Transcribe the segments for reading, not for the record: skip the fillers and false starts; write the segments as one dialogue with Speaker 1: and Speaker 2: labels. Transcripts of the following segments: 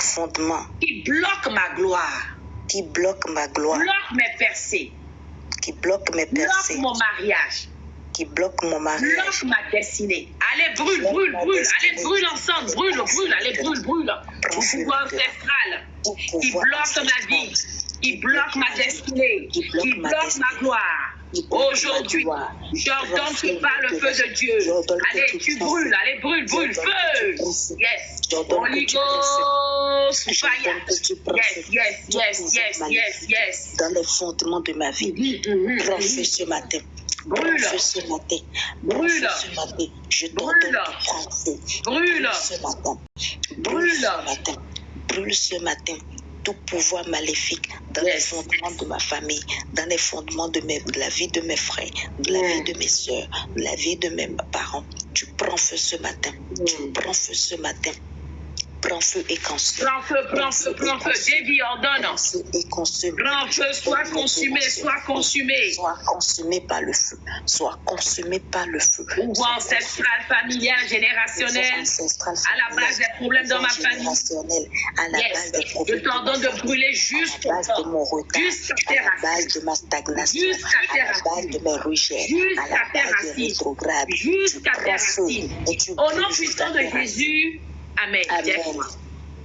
Speaker 1: fondements
Speaker 2: qui bloquent ma gloire,
Speaker 1: qui bloquent ma gloire,
Speaker 2: bloquent mes percées,
Speaker 1: qui bloquent mes
Speaker 2: bloquent
Speaker 1: percées,
Speaker 2: mon mariage,
Speaker 1: qui bloquent mon mariage.
Speaker 2: bloquent ma destinée. Allez, brûle, brûle, brûle. Allez, brûle ensemble, brûle, brûle. Allez, brûle, brûle. Au pouvoir ancestral qui bloque ma vie, qui bloque ma destinée, qui bloque ma gloire. Aujourd'hui, j'ordonne que par le feu de Dieu, allez, tu brûles, allez, brûle, brûle, feu. Yes. Holy Ghost, fire. Yes.
Speaker 1: Dans les fondements de ma vie, prends feu ce matin.
Speaker 2: Brûle.
Speaker 1: Prends feu ce matin.
Speaker 2: Brûle.
Speaker 1: Prends feu ce matin. Je t'ordonne de prendre feu.
Speaker 2: Brûle.
Speaker 1: Ce matin.
Speaker 2: Brûle.
Speaker 1: Ce matin. Brûle ce matin. Tout pouvoir maléfique dans les fondements de ma famille, dans les fondements de la vie de mes frères, de la vie de mes soeurs, de la vie de mes parents. Tu prends feu ce matin. Tu prends feu ce matin. Prends feu et consume.
Speaker 2: Prends feu. Dévie, ordonne.
Speaker 1: Prends feu et consume.
Speaker 2: Prends feu, sois consumé.
Speaker 1: Sois consumé par le feu. Sois consumé par le feu.
Speaker 2: Pouvoir ancestral, familial, générationnel, à la base des problèmes dans ma famille.
Speaker 1: À la base des problèmes.
Speaker 2: Je t'ordonne de brûler juste
Speaker 1: à la base de mon retard,
Speaker 2: jusqu'à
Speaker 1: à la base de ma stagnation, à la base de mes rejets, à la base des rétrogrades.
Speaker 2: Jusqu'à tes racines. Au nom puissant de Jésus, Amen.
Speaker 1: Amen.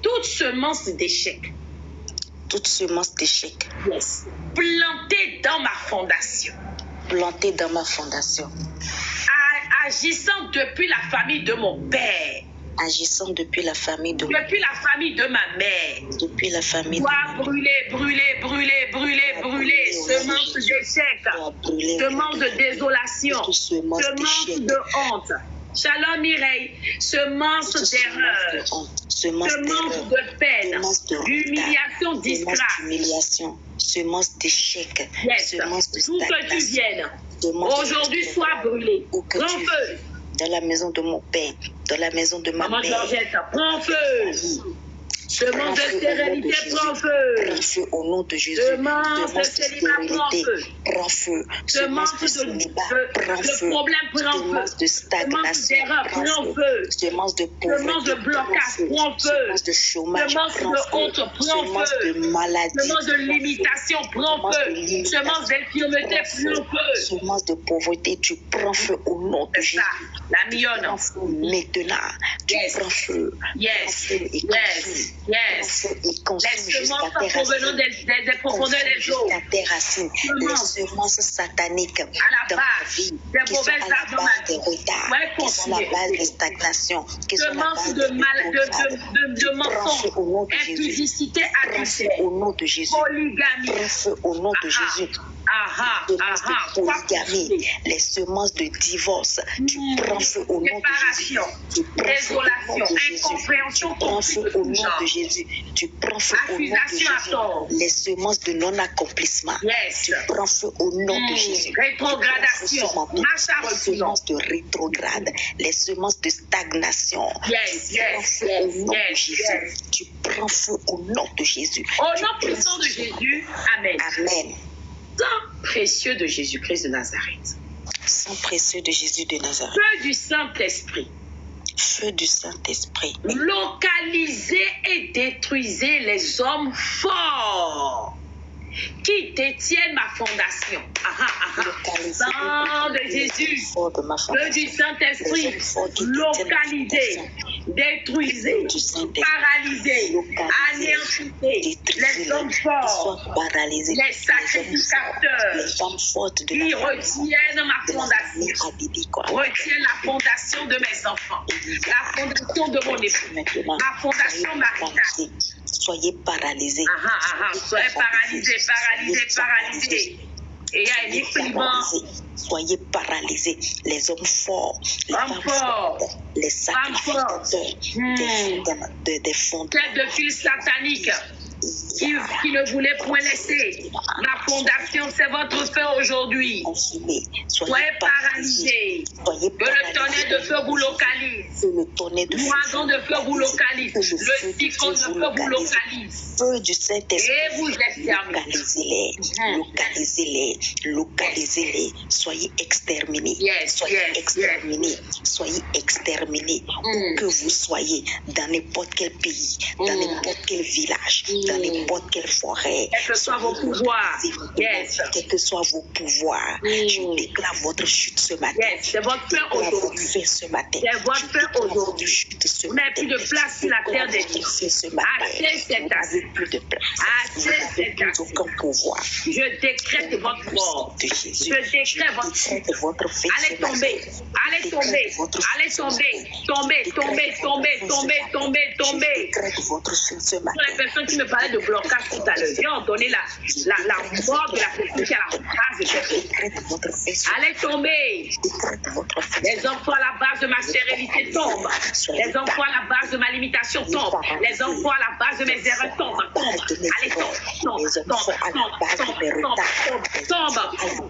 Speaker 2: Toute semence d'échec.
Speaker 1: Toute semence d'échec.
Speaker 2: Yes. Plantée dans ma fondation.
Speaker 1: Plantée dans ma fondation.
Speaker 2: Agissant depuis la famille de mon père.
Speaker 1: Agissant depuis la famille de
Speaker 2: depuis la famille de ma mère.
Speaker 1: Depuis la famille
Speaker 2: de ma mère. Brûler. Semence d'échec. Semence de désolation. Semence de honte. Shalom Mireille, semence d'erreur, semence de peine, d'humiliation disgrâce,
Speaker 1: semence d'échec, semence de
Speaker 2: tout que tu viennes, aujourd'hui sois brûlé, prends feu.
Speaker 1: Dans la maison de mon père, dans la maison de ma
Speaker 2: mère. Georgette, prends feu. Semence de stérilité, prends feu.
Speaker 1: Prends feu au nom de Jésus.
Speaker 2: Semence de stérilité,
Speaker 1: prends feu.
Speaker 2: Semence de célibat, prends feu. Problème, prends feu.
Speaker 1: Semence de stagnation,
Speaker 2: prends feu.
Speaker 1: Semence de pauvreté,
Speaker 2: semence de blocage, prends feu.
Speaker 1: Semence de chômage,
Speaker 2: semence de honte, prends
Speaker 1: semence
Speaker 2: feu.
Speaker 1: de maladie,
Speaker 2: semence de limitation, prends feu. Semence d'infirmité, prends feu.
Speaker 1: Semence de pauvreté, tu prends feu au nom de Jésus.
Speaker 2: La millonne.
Speaker 1: Maintenant, tu prends feu.
Speaker 2: Yes.
Speaker 1: Les
Speaker 2: semences provenant des profondeurs des eaux.
Speaker 1: Jusqu'à tes racines. Les semences sataniques
Speaker 2: à la base des mauvaises arbres dans ma vie.
Speaker 1: Qui sont la base de stagnation. Qui sont la base
Speaker 2: de mensonges. Impudicité, adultère.
Speaker 1: Au nom de Jésus.
Speaker 2: Polygamie.
Speaker 1: Prends feu au nom de Jésus. De polygamie, les semences de divorce, tu prends feu au nom de Jésus.
Speaker 2: Désolation, incompréhension,
Speaker 1: tu prends feu au nom de Jésus. Tu prends feu au nom de Jésus. Les semences de non-accomplissement, tu prends feu au nom de Jésus.
Speaker 2: Rétrogradation,
Speaker 1: les semences de rétrograde, les semences de stagnation, tu prends feu au nom de Jésus. Tu prends feu au nom de Jésus.
Speaker 2: Au nom puissant de Jésus, Amen.
Speaker 1: Amen.
Speaker 2: Sang précieux de Jésus-Christ de Nazareth.
Speaker 1: Sang précieux de Jésus de Nazareth.
Speaker 2: Feu du Saint-Esprit.
Speaker 1: Feu du Saint-Esprit.
Speaker 2: Localisez et détruisez les hommes forts qui détiennent ma fondation. Sang de Jésus, feu du Saint-Esprit, localisez, détruisez, paralysez, anéantissez les hommes forts, les sacrificateurs qui retiennent ma fondation, retiennent la fondation de mes enfants, la fondation de mon époux, la fondation maritale.
Speaker 1: Soyez paralysés.
Speaker 2: Soyez paralysés. Et il y a
Speaker 1: soyez paralysés. Les hommes forts, les femmes fortes, les sacrificateurs, des fonds
Speaker 2: de fils sataniques. qui ne voulait point laisser. Ma fondation, c'est votre feu aujourd'hui. Soyez paralysés. Que le tonnerre de feu vous localise. L'ouragan de feu vous localise. Le cyclone de feu vous localise.
Speaker 1: Feu du Saint-Esprit.
Speaker 2: Et vous exterminez.
Speaker 1: Localisez-les. Soyez exterminés. Soyez exterminés. Où que vous soyez, dans n'importe quel pays, dans n'importe quel village, dans n'importe quelle forêt.
Speaker 2: Quel que soit vos pouvoirs.
Speaker 1: Quel que soit vos pouvoirs. Je déclare votre chute ce matin.
Speaker 2: C'est votre feu aujourd'hui.
Speaker 1: Ce matin.
Speaker 2: C'est votre feu aujourd'hui. Vous n'avez plus de place sur la terre des vivants. Assez c'est assez.
Speaker 1: Plus de place.
Speaker 2: Assez c'est assez.
Speaker 1: Aucun pouvoir.
Speaker 2: Je décrète votre mort. Je décrète votre chute. Allez tomber. Allez tomber. Allez tomber. Tomber. Pour les personnes qui me parlaient de blocage tout à l'heure, j'ai ordonné la mort de la personne qui a la base de cette. Allez tomber. Les enfants à la base de ma stérilité tombent. Les enfants à la base de ma limitation tombent. Les enfants à la base de mes erreurs tombent. Allez, tombe.
Speaker 1: À la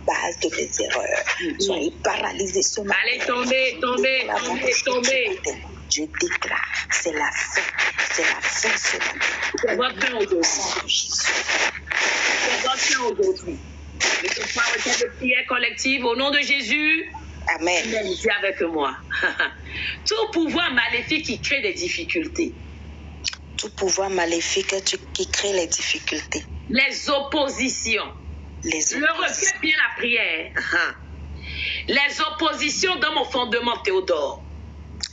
Speaker 1: base de mes erreurs. Soyez paralysés ce matin.
Speaker 2: Allez, tomber.
Speaker 1: Je déclare, c'est la fin ce matin.
Speaker 2: C'est votre fin aujourd'hui. Je te prends un temps de prière collective au nom de Jésus.
Speaker 1: Amen.
Speaker 2: Dis avec moi. Tout pouvoir maléfique qui crée des difficultés.
Speaker 1: Tout pouvoir maléfique qui crée les difficultés.
Speaker 2: Les oppositions. Le reflet bien la prière. Les oppositions dans mon fondement, Théodore.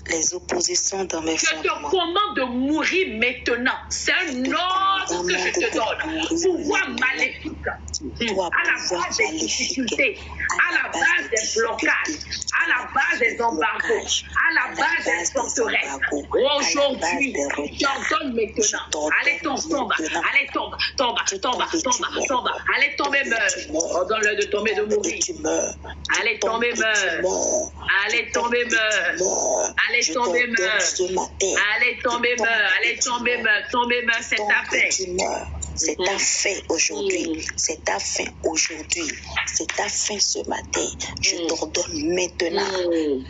Speaker 1: Les oppositions dans mes fondements.
Speaker 2: Je te commande de mourir maintenant. C'est un ordre que je te donne. Pouvoir maléfique. À la base des difficultés. À la base des blocages. À la base des embargos. À la base des forteresses. Aujourd'hui, j'ordonne maintenant. Allez, tombe. Allez, tombe. Allez, tomber, meurt. Ordonne-le de tomber, de mourir. Allez, tomber, meurt. Allez, tomber, meurt. Allez tomber, meurt. C'est ta fin.
Speaker 1: C'est ta fin aujourd'hui. C'est ta fin aujourd'hui. C'est ta fin ce matin. Je t'ordonne maintenant.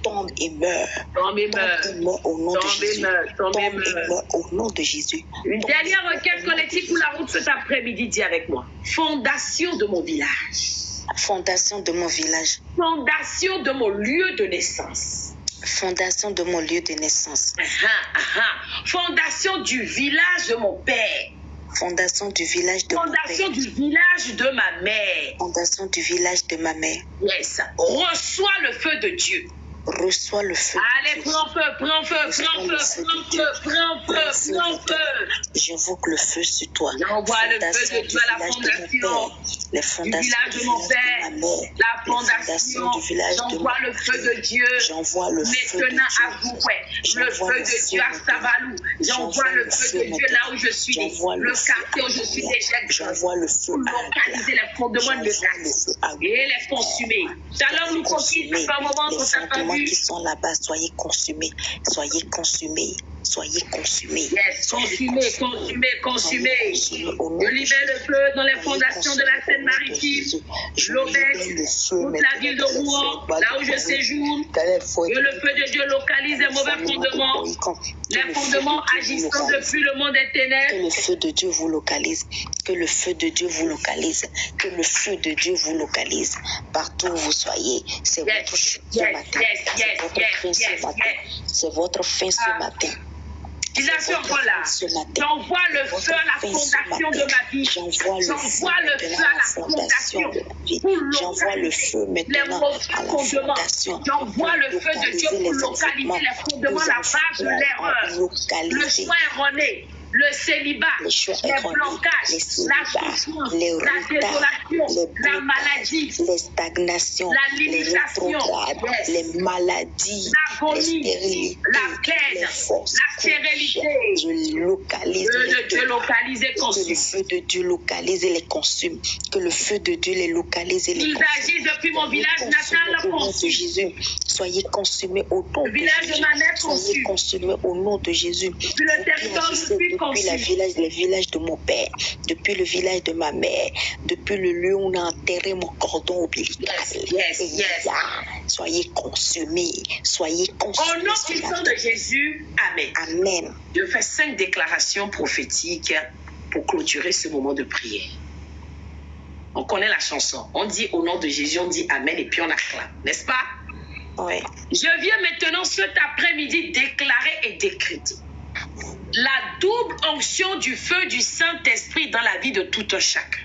Speaker 1: Tombe et meurs.
Speaker 2: Tombe et meurs
Speaker 1: au nom de Jésus.
Speaker 2: Tombe et meurs
Speaker 1: au nom de Jésus.
Speaker 2: Une dernière requête collective pour la route cet après-midi. Dis avec moi. Fondation de mon village.
Speaker 1: Fondation de mon village.
Speaker 2: Fondation de mon lieu de naissance.
Speaker 1: Fondation de mon lieu de naissance.
Speaker 2: Fondation du village de mon père.
Speaker 1: Fondation du village de mon père.
Speaker 2: Fondation du village de ma mère.
Speaker 1: Fondation du village de ma mère.
Speaker 2: Yes. Reçois le feu de Dieu.
Speaker 1: Reçois le feu.
Speaker 2: Allez, prends feu.
Speaker 1: J'invoque le feu sur toi.
Speaker 2: J'envoie le feu de Dieu à la fondation.
Speaker 1: Les fondations
Speaker 2: du village de mon père. La fondation du village de mon père. J'envoie le feu de Dieu.
Speaker 1: J'envoie le feu de Dieu.
Speaker 2: Maintenant à Zououé. Le feu de Dieu à Savalou. J'envoie le feu de Dieu là où je suis né. Le quartier où je suis déjà.
Speaker 1: J'envoie le feu
Speaker 2: à localiser les fondements de l'État et les consumer. Shalom nous confie, c'est pas un moment qu'on t'a pas vu.
Speaker 1: Qui sont là-bas, soyez consumés.
Speaker 2: Yes, consumés. Je libère le feu dans les fondations de la Seine-Maritime, l'Auberge, toute la ville de Rouen, là où je séjourne. Que le feu de Dieu localise les mauvais fondements, les fondements agissant depuis le monde des ténèbres.
Speaker 1: Que le feu de Dieu vous localise. Que le feu de Dieu vous localise. Que le feu de Dieu vous localise. Partout où vous soyez. C'est votre chute ce matin. C'est votre fin ce matin.
Speaker 2: J'envoie le feu à la fondation de ma vie. J'envoie le feu à la fondation.
Speaker 1: J'envoie le feu maintenant à la fondation.
Speaker 2: J'envoie le feu de Dieu pour localiser les fondements, la base de l'erreur, le choix erroné, le célibat, les blocages, la souffrance, la désolation, la maladie,
Speaker 1: les stagnations,
Speaker 2: les rétrogrades,
Speaker 1: les maladies,
Speaker 2: l'agonie, la peine, la stérilité.
Speaker 1: Je localise
Speaker 2: Le de Dieu localise et
Speaker 1: Que le
Speaker 2: consume.
Speaker 1: feu de Dieu localise et les consume. Que le feu de Dieu les localise et les
Speaker 2: Ils
Speaker 1: consume.
Speaker 2: agissent depuis mon village natal,
Speaker 1: Au nom de
Speaker 2: consume.
Speaker 1: Jésus, soyez consumés au nom
Speaker 2: Le
Speaker 1: de
Speaker 2: village de
Speaker 1: Jésus.
Speaker 2: ma mère
Speaker 1: Soyez
Speaker 2: consume.
Speaker 1: consumés au nom de Jésus.
Speaker 2: Depuis le territoire, je suis
Speaker 1: Depuis
Speaker 2: consume.
Speaker 1: les villages de mon père, depuis le village de ma mère, depuis le lieu où on a enterré mon cordon ombilical.
Speaker 2: Yes.
Speaker 1: Soyez consumés. Soyez
Speaker 2: Au
Speaker 1: consumés.
Speaker 2: nom puissant de Jésus, Amen.
Speaker 1: Amen.
Speaker 2: Je fais 5 déclarations prophétiques pour clôturer ce moment de prière. On connaît la chanson. On dit au nom de Jésus, on dit Amen et puis on acclame, n'est-ce pas?
Speaker 1: Oui.
Speaker 2: Je viens maintenant cet après-midi déclarer et décréter la double onction du feu du Saint-Esprit dans la vie de tout un chacun.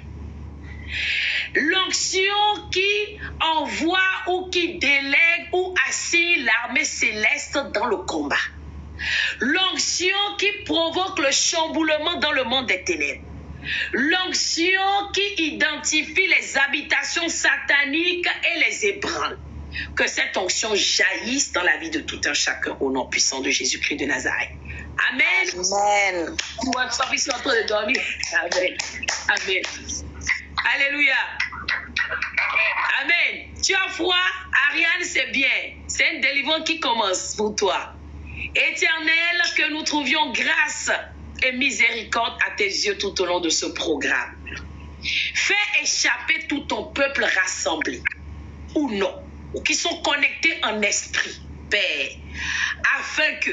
Speaker 2: L'onction qui envoie ou qui délègue ou assigne l'armée céleste dans le combat. L'onction qui provoque le chamboulement dans le monde des ténèbres. L'onction qui identifie les habitations sataniques et les ébranle. Que cette onction jaillisse dans la vie de tout un chacun au nom puissant de Jésus-Christ de Nazareth. Amen.
Speaker 1: Amen.
Speaker 2: Moi, je suis en train de dormir. Amen. Amen. Alléluia. Amen. Tu as foi, Ariane, c'est bien. C'est une délivrance qui commence pour toi. Éternel, que nous trouvions grâce et miséricorde à tes yeux tout au long de ce programme. Fais échapper tout ton peuple rassemblé, ou non, ou qui sont connectés en esprit, Père, afin que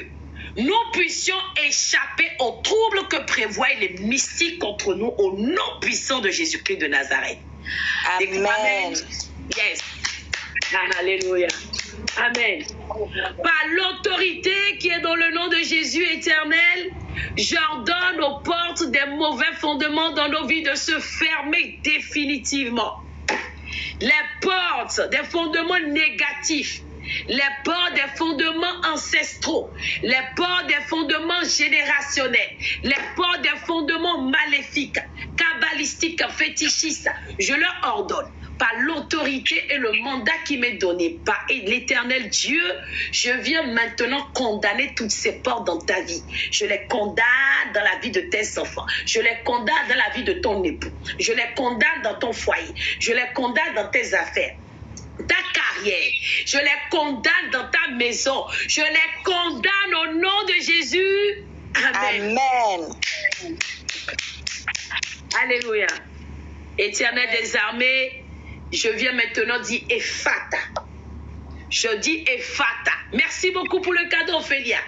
Speaker 2: nous puissions échapper aux troubles que prévoient les mystiques contre nous au nom puissant de Jésus-Christ de Nazareth.
Speaker 1: Amen.
Speaker 2: Yes. Alléluia. Amen. Par l'autorité qui est dans le nom de Jésus éternel, j'ordonne aux portes des mauvais fondements dans nos vies de se fermer définitivement. Les portes des fondements négatifs, les portes des fondements ancestraux, les portes des fondements générationnels, les portes des fondements maléfiques, kabbalistiques, fétichistes, je leur ordonne par l'autorité et le mandat qui m'est donné par l'Éternel Dieu, je viens maintenant condamner toutes ces portes dans ta vie. Je les condamne dans la vie de tes enfants. Je les condamne dans la vie de ton époux. Je les condamne dans ton foyer. Je les condamne dans tes affaires. Ta carrière, je les condamne dans ta maison. Je les condamne au nom de Jésus. Amen.
Speaker 1: Amen.
Speaker 2: Alléluia. Éternel des armées, je viens maintenant dire Ephata. Je dis Ephata. Merci beaucoup pour le cadeau, Ophélia.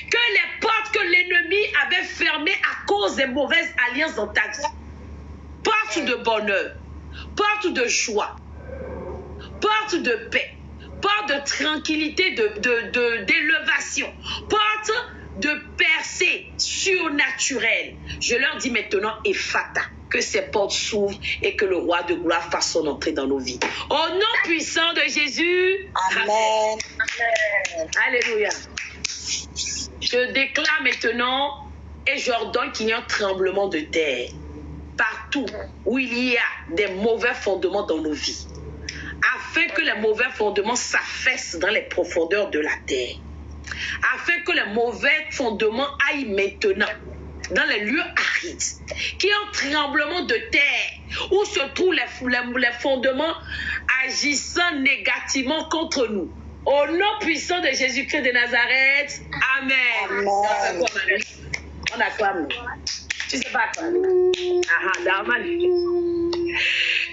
Speaker 2: Que les portes que l'ennemi avait fermées à cause des mauvaises alliances dans ta vie, portes de bonheur, portes de joie, portes de paix, portes de tranquillité, d'élévation, portes de percée surnaturelle. Je leur dis maintenant Ephata. Que ces portes s'ouvrent et que le roi de gloire fasse son entrée dans nos vies. Au nom puissant de Jésus.
Speaker 1: Amen.
Speaker 2: Amen. Alléluia. Je déclare maintenant et j'ordonne qu'il y ait un tremblement de terre partout où il y a des mauvais fondements dans nos vies, afin que les mauvais fondements s'affaissent dans les profondeurs de la terre, afin que les mauvais fondements aillent maintenant dans les lieux arides, qui est un tremblement de terre, où se trouvent les fondements agissant négativement contre nous. Au nom puissant de Jésus-Christ de Nazareth, Amen.
Speaker 1: Amen.
Speaker 2: On a quoi, nous? Tu sais pas quoi?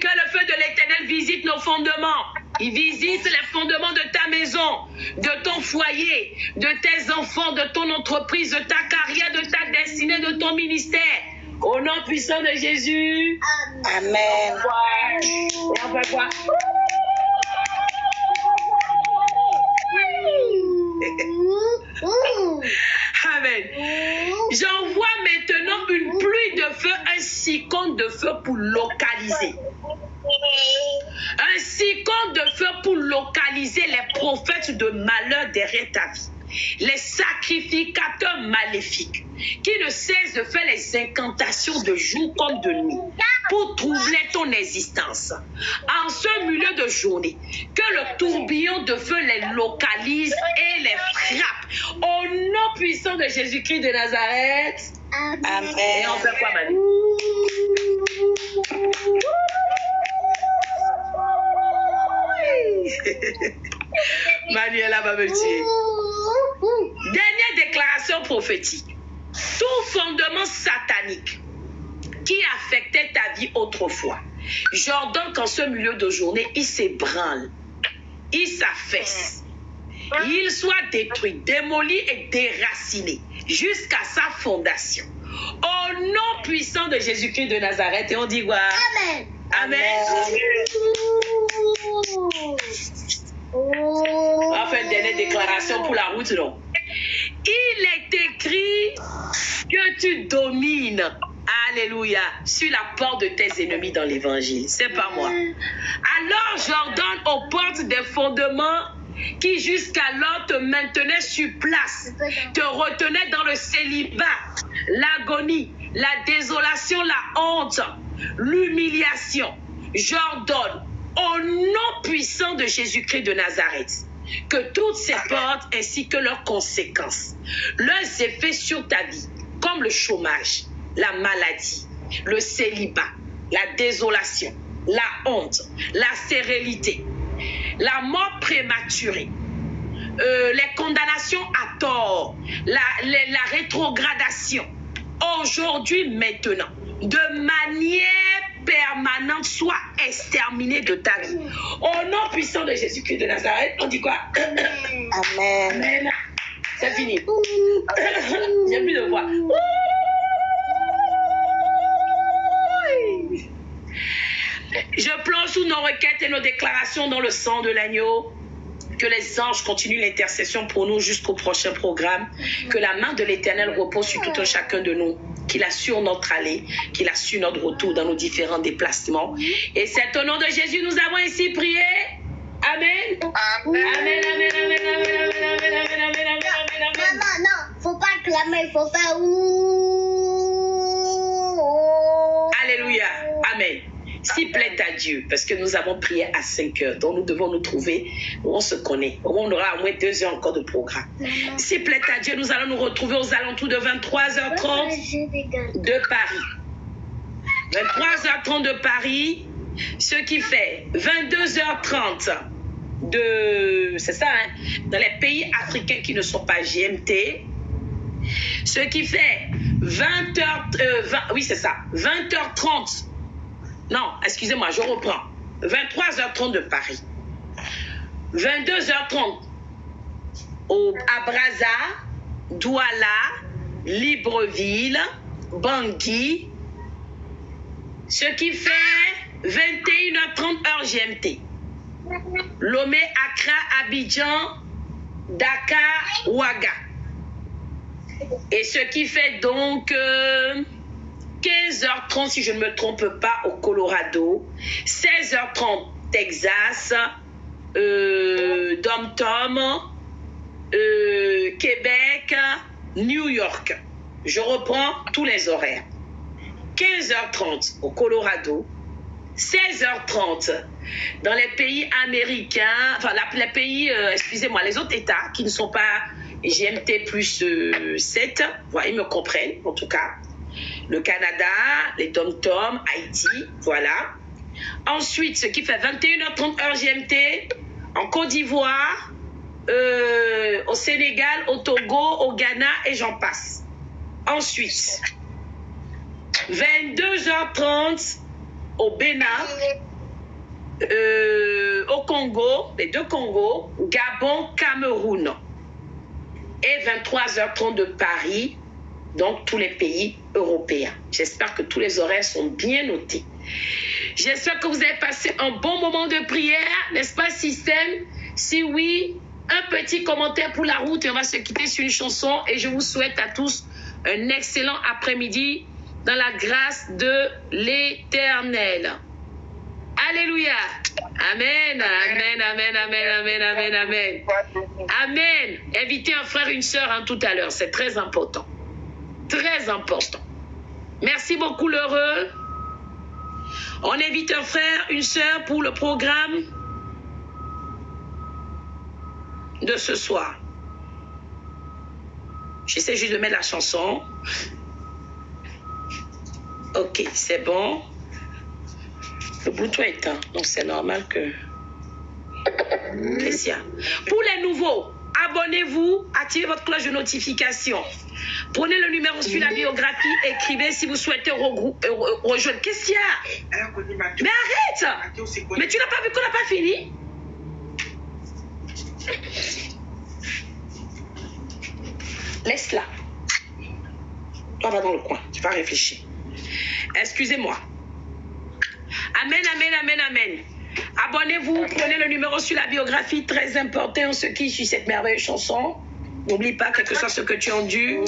Speaker 2: Que le feu de l'Éternel visite nos fondements. Il visite les fondements de ta maison, de ton foyer, de tes enfants, de ton entreprise, de ta carrière, de ta destinée, de ton ministère. Au nom puissant de Jésus.
Speaker 1: Amen.
Speaker 2: Et on fait quoi? Amen. J'envoie maintenant une pluie de feu, un cyclone de feu pour localiser. Un cyclone de feu pour localiser les prophètes de malheur derrière ta vie. Les sacrificateurs maléfiques qui ne cessent de faire les incantations de jour comme de nuit pour troubler ton existence. En ce milieu de journée, que le tourbillon de feu les localise et les frappe. Au nom puissant de Jésus-Christ de Nazareth.
Speaker 1: Amen.
Speaker 2: Et on fait quoi, Manu? Manuela va me tuer. Dernière déclaration prophétique. Tout fondement satanique qui affectait ta vie autrefois, j'ordonne qu'en ce milieu de journée, il s'ébranle, il s'affaisse, il soit détruit, démoli et déraciné jusqu'à sa fondation. Au nom puissant de Jésus-Christ de Nazareth, et on dit quoi?
Speaker 3: Amen.
Speaker 2: Amen. On va faire une dernière déclaration pour la route, non? Il est écrit que tu domines, alléluia, sur la porte de tes ennemis dans l'évangile. C'est pas moi. Alors j'ordonne aux portes des fondements qui jusqu'alors te maintenaient sur place, te retenaient dans le célibat, l'agonie, la désolation, la honte, l'humiliation. J'ordonne au nom puissant de Jésus-Christ de Nazareth que toutes ces portes ainsi que leurs conséquences, leurs effets sur ta vie, comme le chômage, la maladie, le célibat, la désolation, la honte, la stérilité, la mort prématurée, les condamnations à tort, la rétrogradation, aujourd'hui, maintenant, de manière permanente, soit exterminée de ta vie. Au nom puissant de Jésus-Christ de Nazareth, on dit quoi?
Speaker 1: Amen.
Speaker 2: Amen. C'est fini. J'ai plus de voix. Je plonge sous nos requêtes et nos déclarations dans le sang de l'agneau. Que les anges continuent l'intercession pour nous jusqu'au prochain programme. Que la main de l'Éternel repose sur tout un chacun de nous. Qu'il assure notre allée, qu'il assure notre retour dans nos différents déplacements. Et c'est au nom de Jésus nous avons ici prié. Amen. Amen, amen, amen, amen, amen, amen, amen, amen, amen, amen, amen.
Speaker 3: Non, faut pas clamer, il faut faire
Speaker 2: Alléluia. Amen. S'il plaît à Dieu, parce que nous avons prié à 5 heures, donc nous devons nous trouver où on se connaît. On aura au moins 2 heures encore de programme. S'il plaît à Dieu, nous allons nous retrouver aux alentours de 23h30 de Paris. 23h30 de Paris, ce qui fait 22h30 de... C'est ça, hein? Dans les pays africains qui ne sont pas GMT. Ce qui fait 20h... oui, c'est ça. 20h30. Non, excusez-moi, je reprends. 23h30 de Paris. 22h30 à Brazza, Douala, Libreville, Bangui. Ce qui fait 21h30 heure GMT. Lomé, Accra, Abidjan, Dakar, Ouaga. Et ce qui fait donc 15h30, si je ne me trompe pas, au Colorado. 16h30, Texas. Dom-Tom. Québec. New York. Je reprends tous les horaires. 15h30 au Colorado. 16h30 dans les pays américains, enfin les pays, excusez-moi, les autres États qui ne sont pas GMT plus 7, voilà, ils me comprennent en tout cas. Le Canada, les Dom-Tom, Haïti, voilà. Ensuite, ce qui fait 21h30 heure GMT, en Côte d'Ivoire, au Sénégal, au Togo, au Ghana et j'en passe. Ensuite, 22h30 au Bénin, au Congo, les deux Congos, Gabon, Cameroun. Et 23h30 de Paris, donc tous les pays européens. J'espère que tous les horaires sont bien notés. J'espère que vous avez passé un bon moment de prière, n'est-ce pas, système? Si oui, un petit commentaire pour la route et on va se quitter sur une chanson. Et je vous souhaite à tous un excellent après-midi dans la grâce de l'Éternel. Alléluia. Amen, amen, amen, amen, amen, amen, amen. Amen. Invitez un frère, une sœur tout à l'heure, c'est très important. Très important. Merci beaucoup, l'heureux. On invite un frère, une sœur pour le programme de ce soir. J'essaie juste de mettre la chanson. Ok, c'est bon. Le bouton est éteint, donc c'est normal que... Qu'est-ce qu'il y a? Pour les nouveaux, abonnez-vous, activez votre cloche de notification. Prenez le numéro sur la biographie, écrivez si vous souhaitez rejoindre. Qu'est-ce qu'il y a? Mais arrête! Mais tu n'as pas vu qu'on n'a pas fini? Laisse-la. Toi, va dans le coin, tu vas réfléchir. Excusez-moi. Amen, amen, amen, amen. Abonnez-vous, prenez le numéro sur la biographie, très important, ce qui suit cette merveilleuse chanson. N'oublie pas, quel que soit ce que tu as dû.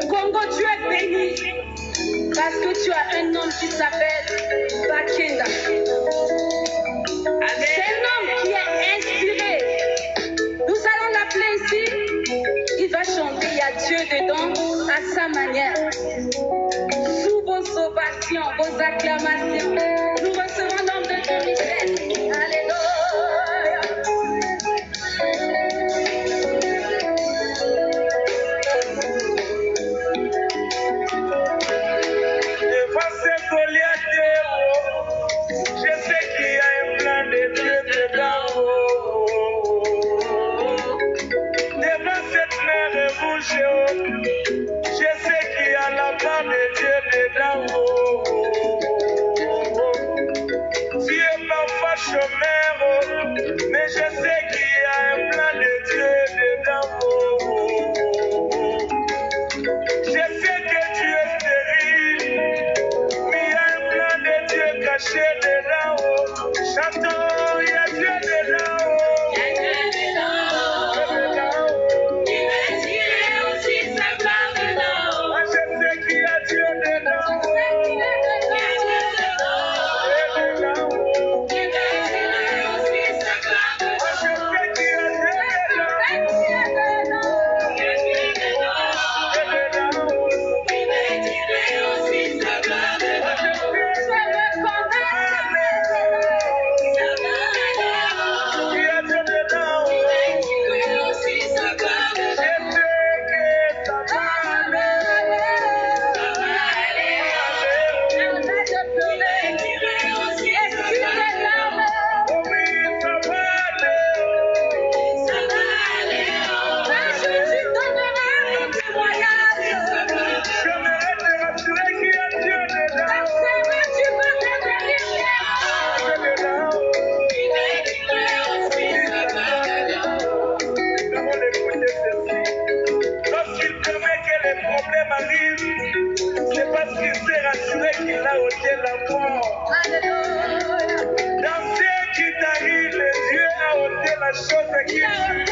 Speaker 4: Congo, tu es béni parce que tu as un homme qui s'appelle Bakenda. C'est un homme qui est inspiré. Nous allons l'appeler ici. Il va chanter, il y a Dieu dedans à sa manière. Sous vos ovations, vos acclamations, nous recevons l'homme de Dieu Michel. Alléluia.
Speaker 5: Mais je sais qu'il y a un plan de Dieu dedans. Je sais que tu es stérile, mais il y a un plan de Dieu caché dedans. Chantons, il y a Dieu dedans. Il y a Dieu dedans. Il va tirer aussi sa part dedans. Moi je sais qu'il y a Dieu dedans. qu'il a ôté la mort.
Speaker 4: Alléluia.
Speaker 5: Dans ce qui t'arrive, Dieu a ôté la chose qui tue.